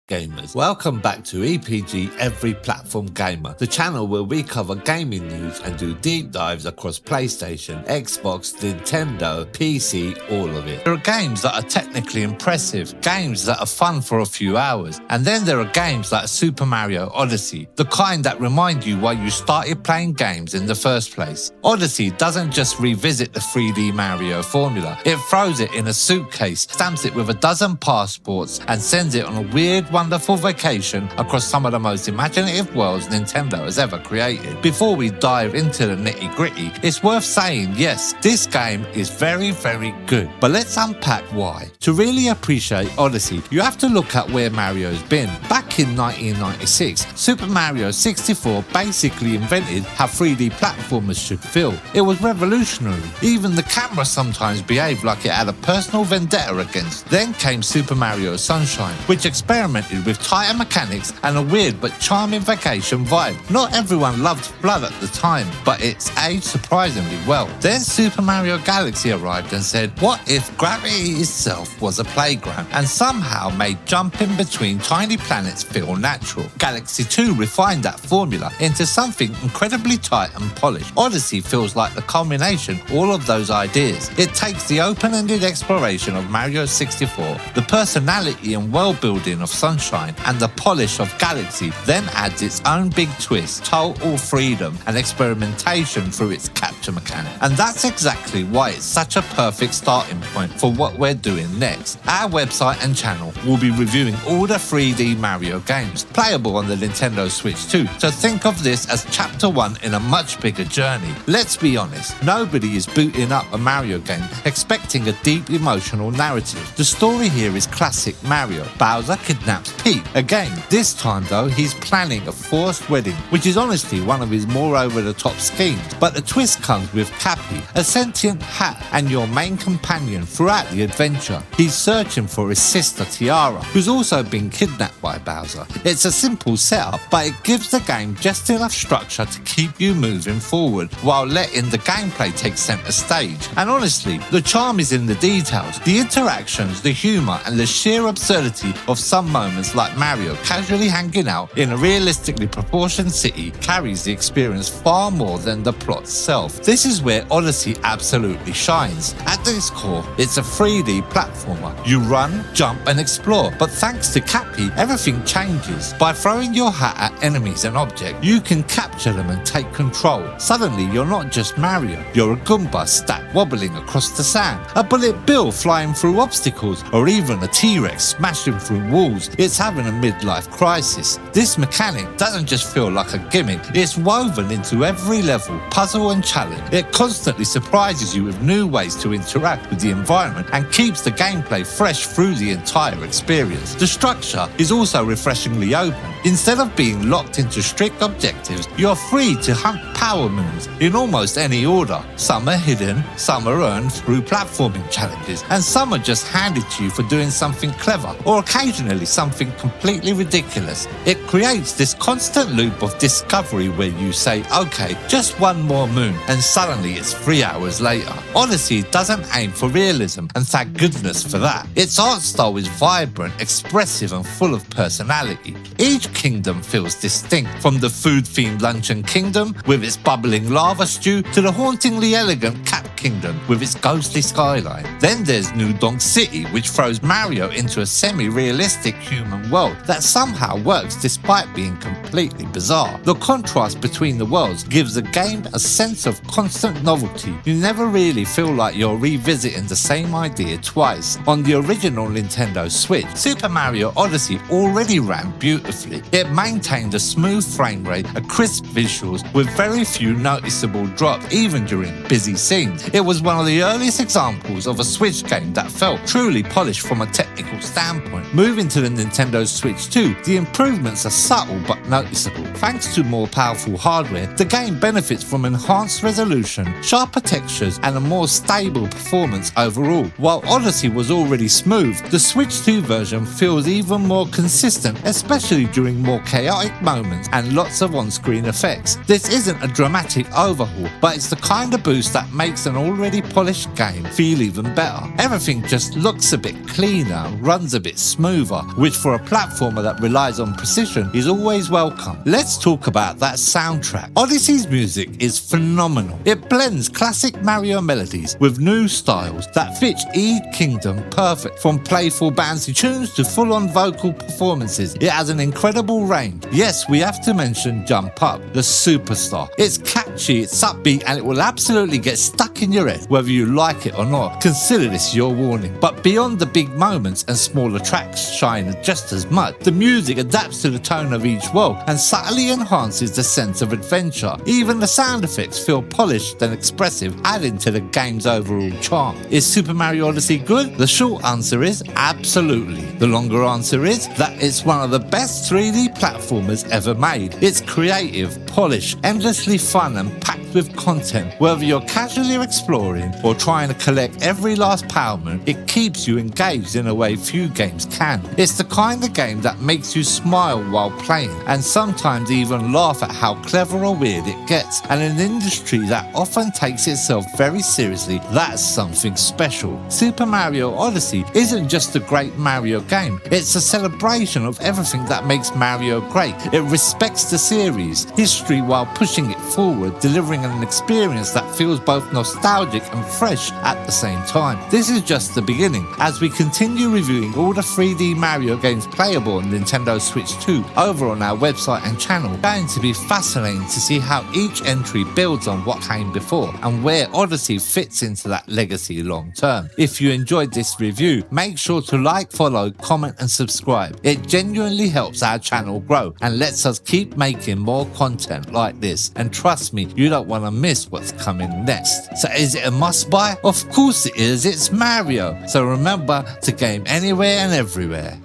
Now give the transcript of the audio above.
gamers. Welcome back to EPG-Every Platform Gamer, the channel where we cover gaming news and do deep dives across PlayStation, Xbox, Nintendo, PC, all of it. There are games that are technically impressive, games that are fun for a few hours, and then there are games like Super Mario Odyssey, the kind that remind you why you started playing games in the first place. Odyssey doesn't just revisit the 3D Mario formula, it throws it in a suitcase, stamps it with a dozen passports, and sends it on a weird, wonderful vacation across some of the most imaginative worlds Nintendo has ever created. Before we dive into the nitty gritty, it's worth saying, yes, this game is very, very good. But let's unpack why. To really appreciate Odyssey, you have to look at where Mario's been. Back in 1996, Super Mario 64 basically invented how 3D platformers should feel. It was revolutionary. Even the camera sometimes behaved like it had a personal vendetta against. Then came Super Mario Sunshine, which experimented with tighter mechanics and a weird but charming vacation vibe. Not everyone loved Flood at the time, but it's aged surprisingly well. Then Super Mario Galaxy arrived and said, what if gravity itself was a playground and somehow made jumping between tiny planets feel natural? Galaxy 2 refined that formula into something incredibly tight and polished. Odyssey feels like the culmination of all of those ideas. It takes the open-ended exploration of Mario 64, the personality and world building of Sunshine, and the polish of Galaxy, then adds its own big twist, total freedom and experimentation through its capture mechanic. And that's exactly why it's such a perfect starting point for what we're doing next. Our website and channel will be reviewing all the 3D Mario games, playable on the Nintendo Switch too, so think of this as chapter 1 in a much bigger journey. Let's be honest, nobody is booting up a Mario game expecting a deep emotional narrative. The story here is classic Mario. Bowser kidnaps Peach. Again, this time though, he's planning a forced wedding, which is honestly one of his more over-the-top schemes. But the twist comes with Cappy, a sentient hat and your main companion throughout the adventure. He's searching for his sister Tiara, who's also been kidnapped by Bowser. It's a simple setup, but it gives the game just enough structure to keep you moving forward, while letting the gameplay take center stage. And honestly, the charm is in the details, the interactions, the humor, and the sheer absurdity of some moments, like Mario casually hanging out in a realistically proportioned city, carries the experience far more than the plot itself. This is where Odyssey absolutely shines. At its core, it's a 3D platformer. You run, jump, and explore, but thanks to Cappy, everything changes. By throwing your hat at enemies and objects, you can capture them and take control. Suddenly, you're not just Mario, you're a Goomba stack wobbling across the sand, a Bullet Bill flying through obstacles, or even a T-Rex smashing through walls. It's having a midlife crisis. This mechanic doesn't just feel like a gimmick, it's woven into every level, puzzle and challenge. It constantly surprises you with new ways to interact with the environment and keeps the gameplay fresh through the entire experience. The structure is also refreshingly open. Instead of being locked into strict objectives, you're free to hunt power moons in almost any order. Some are hidden, some are earned through platforming challenges, and some are just handed to you for doing something clever, or occasionally something completely ridiculous. It creates this constant loop of discovery where you say, okay, just one more moon, and suddenly it's 3 hours later. Odyssey doesn't aim for realism, and thank goodness for that. Its art style is vibrant, expressive, and full of personality. Each kingdom feels distinct, from the food-themed Luncheon Kingdom with its bubbling lava stew to the hauntingly elegant Cap Kingdom with its ghostly skyline. Then there's New Donk City, which throws Mario into a semi-realistic human world that somehow works despite being completely bizarre. The contrast between the worlds gives the game a sense of constant novelty. You never really feel like you're revisiting the same idea twice. On the original Nintendo Switch, Super Mario Odyssey already ran beautifully. It maintained a smooth frame rate, a crisp visuals with very few noticeable drops even during busy scenes. It was one of the earliest examples of a Switch game that felt truly polished from a technical standpoint. Moving to the Nintendo Switch 2, the improvements are subtle but noticeable. Thanks to more powerful hardware, the game benefits from enhanced resolution, sharper textures, and a more stable performance overall. While Odyssey was already smooth, the Switch 2 version feels even more consistent, especially during more chaotic moments and lots of on-screen effects. This isn't a dramatic overhaul, but it's the kind of boost that makes an an already polished game feel even better. Everything just looks a bit cleaner, runs a bit smoother, which for a platformer that relies on precision is always welcome. Let's talk about that soundtrack. Odyssey's music is phenomenal. It blends classic Mario melodies with new styles that fit each kingdom perfect. From playful bouncy tunes to full-on vocal performances, it has an incredible range. Yes, we have to mention Jump Up, the superstar. It's catchy, it's upbeat, and it will absolutely get stuck in your head whether you like it or not. Consider this your warning. But beyond the big moments and smaller tracks shine just as much, the music adapts to the tone of each world and subtly enhances the sense of adventure. Even the sound effects feel polished and expressive, adding to the game's overall charm. Is Super Mario Odyssey good? The short answer is absolutely. The longer answer is that it's one of the best 3D platformers ever made. It's creative, polished, endlessly fun and packed with content. Whether you're casually exploring or trying to collect every last Power Moon, it keeps you engaged in a way few games can. It's the kind of game that makes you smile while playing and sometimes even laugh at how clever or weird it gets. And in an industry that often takes itself very seriously, that's something special. Super Mario Odyssey isn't just a great Mario game, it's a celebration of everything that makes Mario great. It respects the series' history while pushing it forward, delivering an experience that feels both nostalgic and fresh at the same time. This is just the beginning. As we continue reviewing all the 3D Mario games playable on Nintendo Switch 2 over on our website and channel, it's going to be fascinating to see how each entry builds on what came before and where Odyssey fits into that legacy long term. If you enjoyed this review, make sure to like, follow, comment and subscribe. It genuinely helps our channel grow and lets us keep making more content like this. And trust me, you don't want to miss what's coming next. So is it a must buy? Of course it is, it's Mario. So remember to game anywhere and everywhere.